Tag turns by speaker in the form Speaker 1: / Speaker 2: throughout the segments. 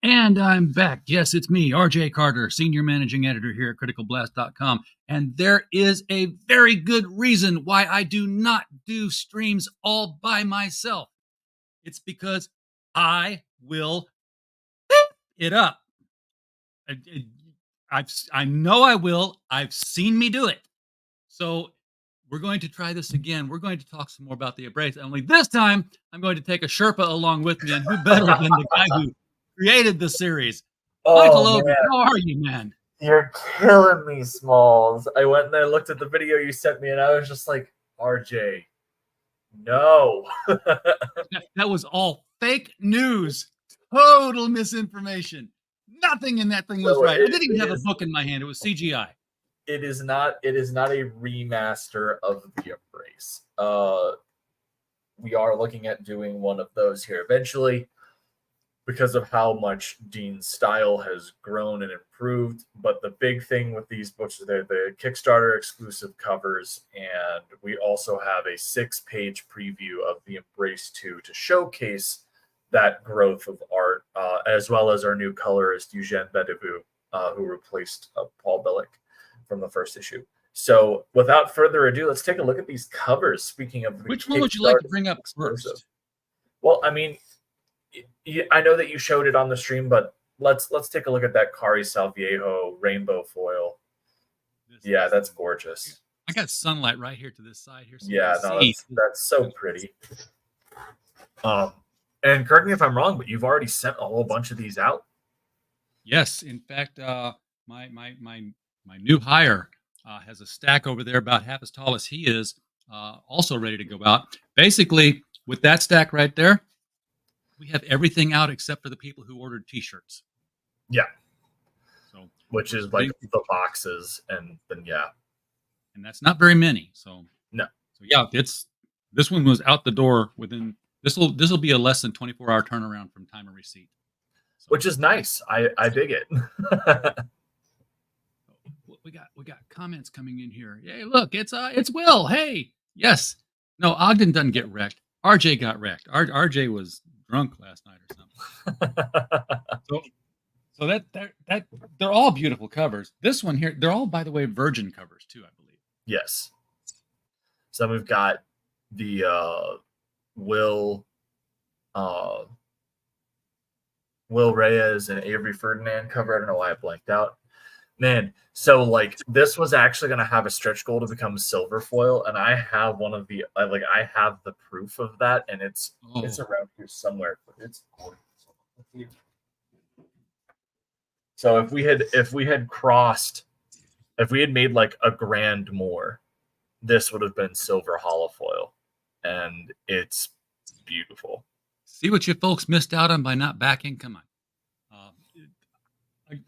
Speaker 1: And I'm back. Yes, it's me, RJ Carter, Senior Managing Editor here at CriticalBlast.com. And there is a very good reason why I do not do streams all by myself. It's because I will it up. I know I will. I've seen me do it. So we're going to try this again. We're going to talk some more about the Embrace. Only this time, I'm going to take a Sherpa along with me. And who better than the guy who created the series? Michael
Speaker 2: Oh,
Speaker 1: Ogre,
Speaker 2: man.
Speaker 1: how are you, man?
Speaker 2: You're killing me, Smalls. I went and I looked at the video you sent me, and I was just like, RJ, no.
Speaker 1: That was all fake news. Total misinformation. Nothing in that thing was right. I didn't even have a book in my hand. It was CGI.
Speaker 2: It is not a remaster of the Embrace. We are looking at doing one of those here eventually, because of how much Dean's style has grown and improved. But the big thing with these books is they're the Kickstarter exclusive covers, and we also have a 6-page preview of the Embrace 2 to showcase that growth of art, as well as our new colorist, Eugene Bedevue, who replaced Paul Billick from the first issue. So without further ado, let's take a look at these covers. Speaking of
Speaker 1: which one would you like to bring up first?
Speaker 2: Well, I mean, I know that you showed it on the stream, but let's take a look at that Kari Salviejo rainbow foil. Yeah, that's gorgeous.
Speaker 1: I got sunlight right here to this side here.
Speaker 2: So yeah, no, that's so pretty. And correct me if I'm wrong, but you've already sent a whole bunch of these out.
Speaker 1: Yes, in fact, my new hire has a stack over there about half as tall as he is, also ready to go out. Basically, with that stack right there, we have everything out except for the people who ordered T-shirts.
Speaker 2: Yeah. So, which is like the boxes, and then
Speaker 1: and that's not very many. So
Speaker 2: no.
Speaker 1: So yeah, this one was out the door within. This will be a less than 24-hour turnaround from time of receipt.
Speaker 2: So, which is nice. I dig it.
Speaker 1: we got comments coming in here. Hey, look, it's Will. Hey, yes. No, Ogden doesn't get wrecked. RJ got wrecked. RJ was drunk last night or something. so that they're all beautiful covers. This one here, they're all, by the way, Virgin covers too, I believe.
Speaker 2: Yes. So we've got the Will Reyes and Avery Ferdinand cover. I don't know why I blanked out. Man, so like this was actually going to have a stretch goal to become silver foil, and I have one of the I have the proof of that, and it's around here somewhere. But it's gorgeous. So if we had made like a grand more, this would have been silver holofoil, and it's beautiful.
Speaker 1: See what you folks missed out on by not backing? Come on.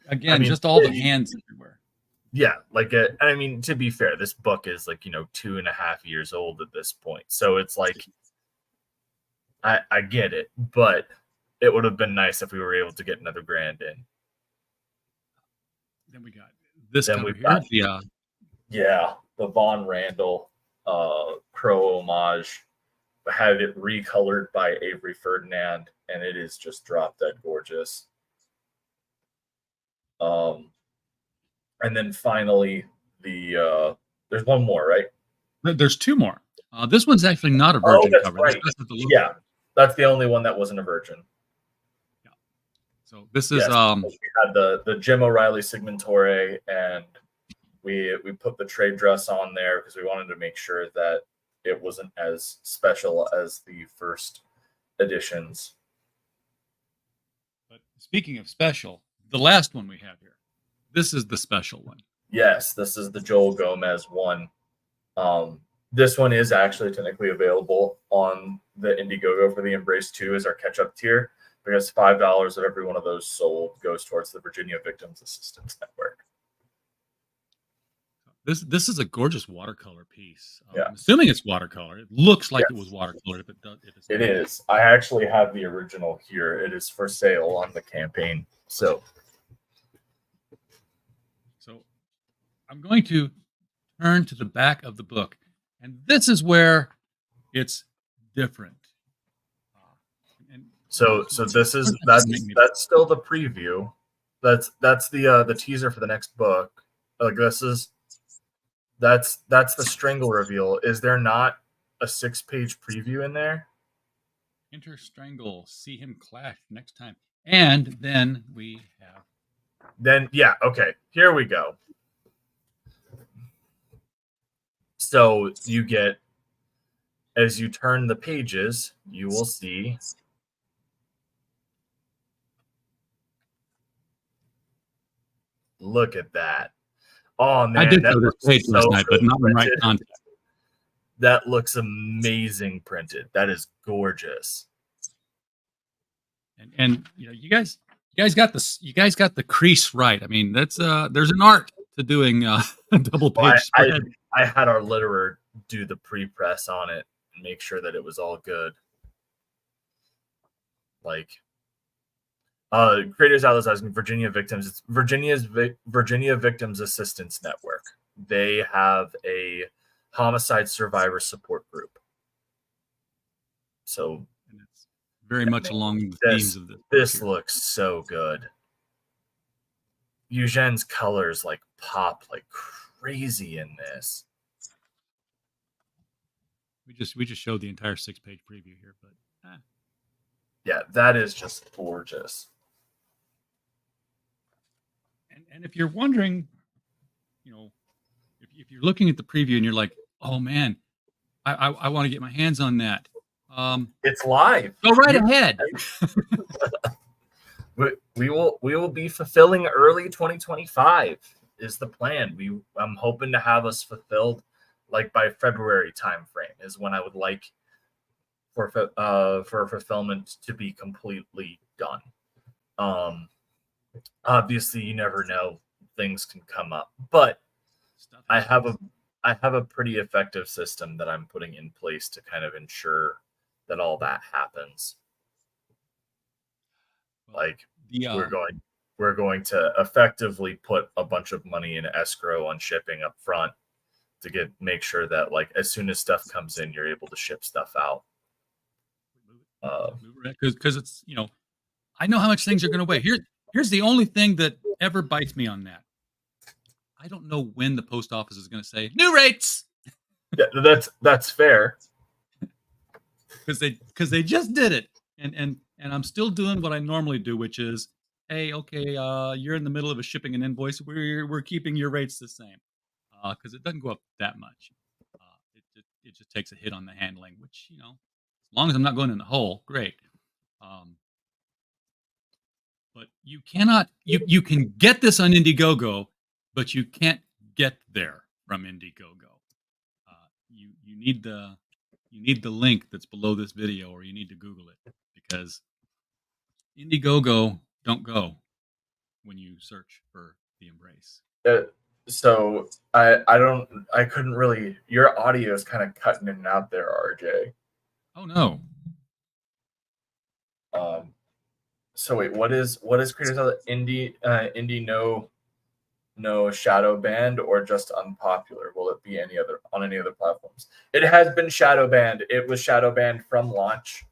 Speaker 1: Again, just all the hands everywhere.
Speaker 2: Yeah, I mean, to be fair, this book is 2.5 years old at this point. So it's like, I get it, but it would have been nice if we were able to get another grand in.
Speaker 1: Then we got this cover here.
Speaker 2: The Von Randall Crow homage. Had it recolored by Avery Ferdinand, and it is just drop dead gorgeous. And then finally, there's one more, right?
Speaker 1: There's two more. This one's actually not a Virgin cover.
Speaker 2: Right. Yeah, that's the only one that wasn't a Virgin.
Speaker 1: Yeah. So this is
Speaker 2: we had the Jim O'Reilly Sigmentore, and we put the trade dress on there because we wanted to make sure that it wasn't as special as the first editions.
Speaker 1: But speaking of special, the last one we have here, this is the special one.
Speaker 2: Yes, this is the Joel Gomez one. This one is actually technically available on the Indiegogo for the Embrace 2 as our catch-up tier, because $5 of every one of those sold goes towards the Virginia Victims Assistance Network.
Speaker 1: This is a gorgeous watercolor piece.
Speaker 2: Yeah.
Speaker 1: I'm assuming it's watercolor. It looks like it was watercolored. If it does,
Speaker 2: it is. I actually have the original here. It is for sale on the campaign. So
Speaker 1: I'm going to turn to the back of the book, and this is where it's different.
Speaker 2: So that's still the preview. That's the teaser for the next book. Like that's the Strangle reveal. Is there not a 6-page preview in there?
Speaker 1: Enter Strangle, see him clash next time. And then we have.
Speaker 2: Then, yeah, okay. Here we go. So you get, as you turn the pages, you will see. Look at that. Oh, man.
Speaker 1: I did know this page last night, but not in right context.
Speaker 2: That looks amazing printed. That is gorgeous.
Speaker 1: And you know, you guys got this. You guys got the crease right. I mean, that's there's an art to doing a double page spread.
Speaker 2: I had our letterer do the pre-press on it and make sure that it was all good. Like, Creators Atlas asking Virginia Victims. It's Virginia Victims Assistance Network. They have a homicide survivor support group. So
Speaker 1: and it's very much along the themes of this.
Speaker 2: This looks so good. Eugene's colors like pop like crazy in this.
Speaker 1: We just showed the entire 6-page preview here, but
Speaker 2: yeah, that is just gorgeous.
Speaker 1: And if you're wondering, you know, if you're looking at the preview and you're like, oh man, I want to get my hands on that.
Speaker 2: It's live.
Speaker 1: Go right ahead.
Speaker 2: We will be fulfilling early 2025 is the plan. I'm hoping to have us fulfilled like by February timeframe is when I would like for fulfillment to be completely done. Obviously you never know, things can come up, but I have a pretty effective system that I'm putting in place to kind of ensure that all that happens. Like we're going to effectively put a bunch of money in escrow on shipping up front to make sure that like as soon as stuff comes in, you're able to ship stuff out.
Speaker 1: Because it's, you know, I know how much things are going to weigh. Here's the only thing that ever bites me on that. I don't know when the post office is going to say new rates.
Speaker 2: Yeah, that's fair.
Speaker 1: Because they just did it, and I'm still doing what I normally do, which is, hey, okay, you're in the middle of a shipping an invoice. We're keeping your rates the same, because it doesn't go up that much. It just takes a hit on the handling, which, you know, as long as I'm not going in the hole, great. But you cannot. You can get this on Indiegogo, but you can't get there from Indiegogo. You need the link that's below this video, or you need to Google it, because Indiegogo don't go when you search for the Embrace.
Speaker 2: So I couldn't really. Your audio is kind of cutting in and out there, RJ.
Speaker 1: Oh no.
Speaker 2: So wait, what is Creators Outlet? Indie no shadow banned or just unpopular? Will it be on any other platforms? It has been shadow banned. It was shadow banned from launch.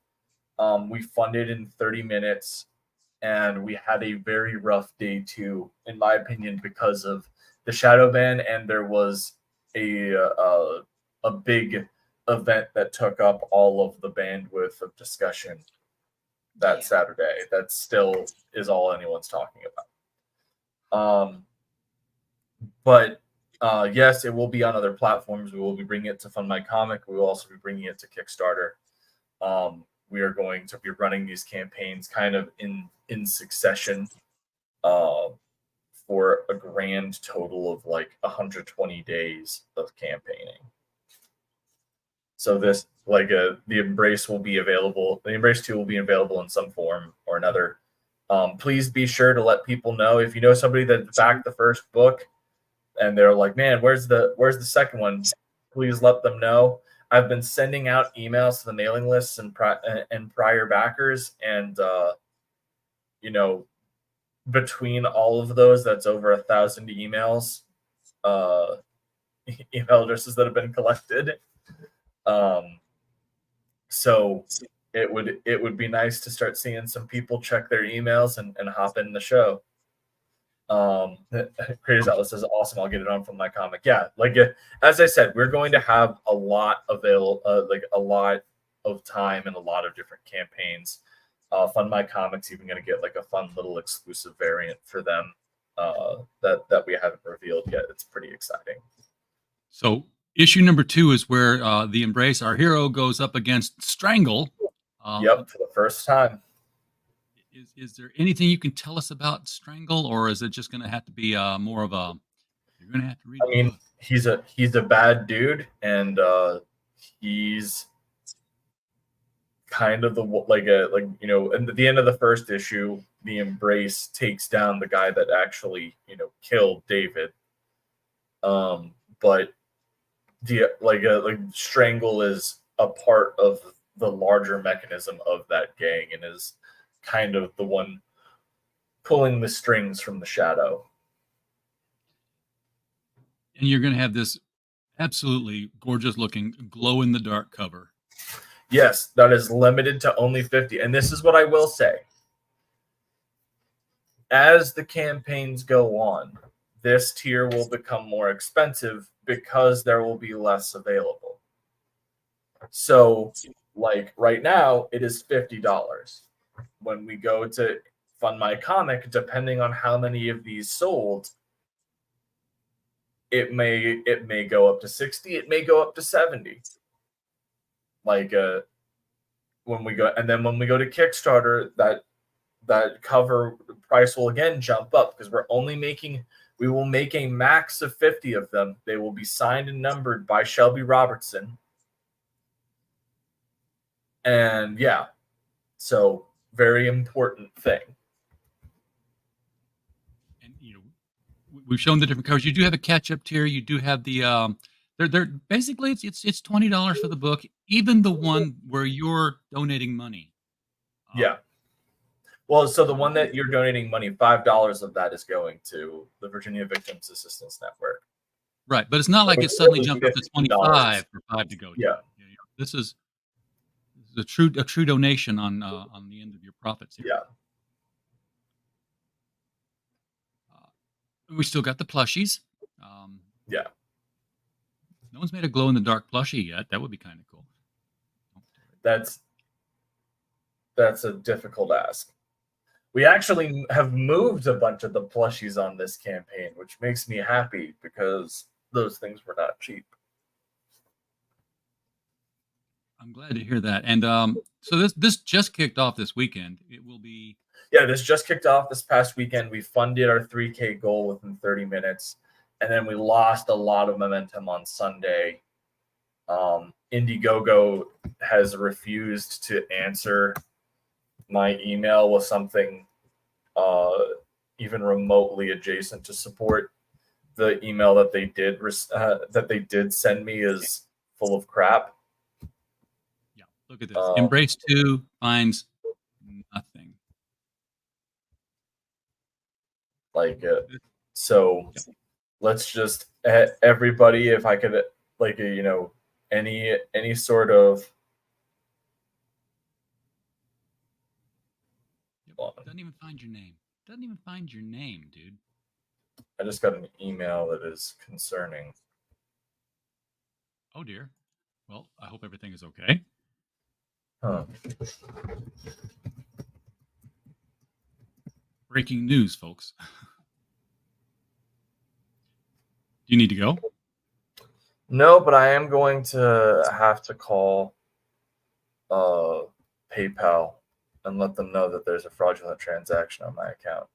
Speaker 2: We funded in 30 minutes, and we had a very rough day too, in my opinion, because of the shadow ban, and there was a big event that took up all of the bandwidth of discussion that Saturday. That still is all anyone's talking about. But yes, it will be on other platforms. We will be bringing it to Fund My Comic. We will also be bringing it to Kickstarter. We are going to be running these campaigns kind of in succession for a grand total of like 120 days of campaigning. So this, like, the Embrace will be available. The Embrace 2 will be available in some form or another. Please be sure to let people know if you know somebody that backed the first book and they're like, man, where's the second one? Please let them know. I've been sending out emails to the mailing lists and prior backers, and you know, between all of those, that's over 1,000 emails, email addresses that have been collected. So it would be nice to start seeing some people check their emails and hop in the show. Creators Outlet says, awesome, I'll get it on from my comic. Yeah, like as I said, we're going to have a lot available, like a lot of time and a lot of different campaigns. Fund My Comics even going to get like a fun little exclusive variant for them that we haven't revealed yet. It's pretty exciting.
Speaker 1: So issue number 2 is where the Embrace, our hero, goes up against Strangle.
Speaker 2: Yep, for the first time.
Speaker 1: Is there anything you can tell us about Strangle, or is it just going to have to be more of a? You're going to have to read.
Speaker 2: I mean, he's a bad dude, and he's kind of at the end of the first issue, the Embrace takes down the guy that actually killed David. But the Strangle is a part of the larger mechanism of that gang and is kind of the one pulling the strings from the shadow.
Speaker 1: And you're going to have this absolutely gorgeous looking glow in the dark cover.
Speaker 2: Yes, that is limited to only 50. And this is what I will say. As the campaigns go on, this tier will become more expensive because there will be less available. So, like right now, it is $50. When we go to Fund My Comic, depending on how many of these sold, it may go up to 60, it may go up to 70. Like when we go to Kickstarter, that cover price will again jump up because we will make a max of 50 of them. They will be signed and numbered by Shelby Robertson. And yeah, so very important thing.
Speaker 1: And we've shown the different covers. You do have a catch-up tier. You do have the they're basically it's $20 for the book, even the one where you're donating money.
Speaker 2: Yeah. Well, so the one that you're donating money, $5 of that is going to the Virginia Victims Assistance Network.
Speaker 1: Right, but it's not like it suddenly jumped up to $25 for $5 to go.
Speaker 2: Yeah.
Speaker 1: This is a true donation on the end of your profits here.
Speaker 2: Yeah.
Speaker 1: We still got the plushies.
Speaker 2: Yeah.
Speaker 1: No one's made a glow in the dark plushie yet. That would be kind of cool.
Speaker 2: That's a difficult ask. We actually have moved a bunch of the plushies on this campaign, which makes me happy because those things were not cheap.
Speaker 1: I'm glad to hear that. And so this just kicked off this weekend. It will be.
Speaker 2: Yeah, this just kicked off this past weekend. We funded our 3K goal within 30 minutes, and then we lost a lot of momentum on Sunday. Indiegogo has refused to answer my email with something even remotely adjacent to support. The email that they did send me is full of crap.
Speaker 1: Yeah, look at this. Embrace 2 finds nothing.
Speaker 2: So let's just everybody, if I could, any sort of.
Speaker 1: Doesn't even find your name. Doesn't even find your name, dude.
Speaker 2: I just got an email that is concerning.
Speaker 1: Oh dear. Well, I hope everything is okay.
Speaker 2: Huh.
Speaker 1: Breaking news, folks. Do you need to go?
Speaker 2: No, but I am going to have to call PayPal and let them know that there's a fraudulent transaction on my account.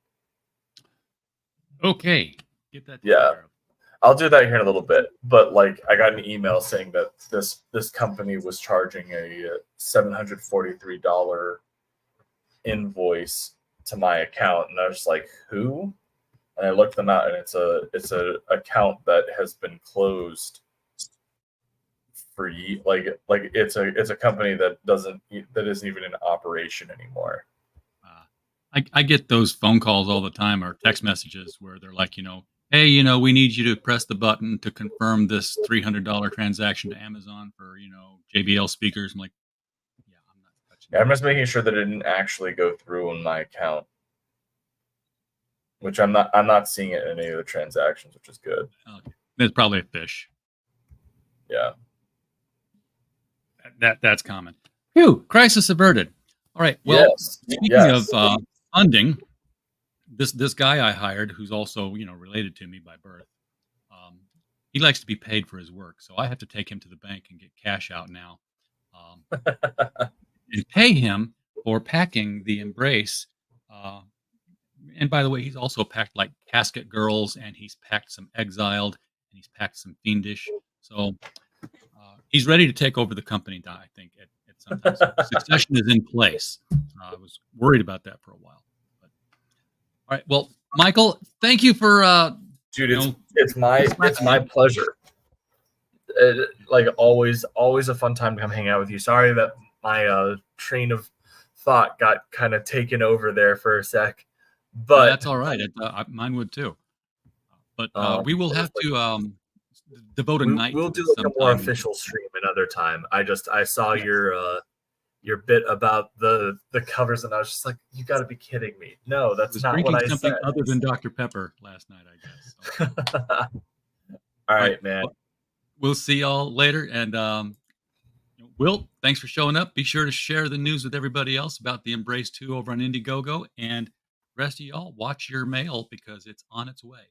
Speaker 1: Okay. Get that.
Speaker 2: Yeah. I'll do that here in a little bit. But I got an email saying that this company was charging a $743 invoice to my account, and I was like, who? And I looked them out, and it's a account that has been closed for it's a company that isn't even in operation anymore.
Speaker 1: I get those phone calls all the time or text messages where they're like, hey, we need you to press the button to confirm this $300 transaction to Amazon for, JBL speakers. I'm like, yeah, I'm not
Speaker 2: Yeah, I'm just making sure that it didn't actually go through on my account, which I'm not seeing it in any of the transactions, which is good.
Speaker 1: Okay. There's probably a fish.
Speaker 2: Yeah.
Speaker 1: That's common. Phew, crisis averted. All right. Well,
Speaker 2: Yes.
Speaker 1: speaking
Speaker 2: Yes.
Speaker 1: of funding, this guy I hired, who's also related to me by birth, he likes to be paid for his work, so I have to take him to the bank and get cash out now, and pay him for packing the Embrace. Uh, and by the way, he's also packed like Casket Girls, and he's packed some Exiled, and he's packed some Fiendish. So he's ready to take over the company. I think at some time. So succession is in place. I was worried about that for a while. But, all right. Well, Michael, thank you for
Speaker 2: dude. It's my pleasure. Like always a fun time to come hang out with you. Sorry that my train of thought got kind of taken over there for a sec, but
Speaker 1: that's all right. Mine would too. But we will have to devote a night.
Speaker 2: We'll do like a more official stream another time. I saw your bit about the covers, and I was just like, you got to be kidding me! No, that's not what I
Speaker 1: something
Speaker 2: said.
Speaker 1: Other than Dr. Pepper last night, I guess. So.
Speaker 2: All right, man.
Speaker 1: We'll see y'all later, and Will, thanks for showing up. Be sure to share the news with everybody else about the Embrace 2 over on Indiegogo, and the rest of y'all, watch your mail because it's on its way.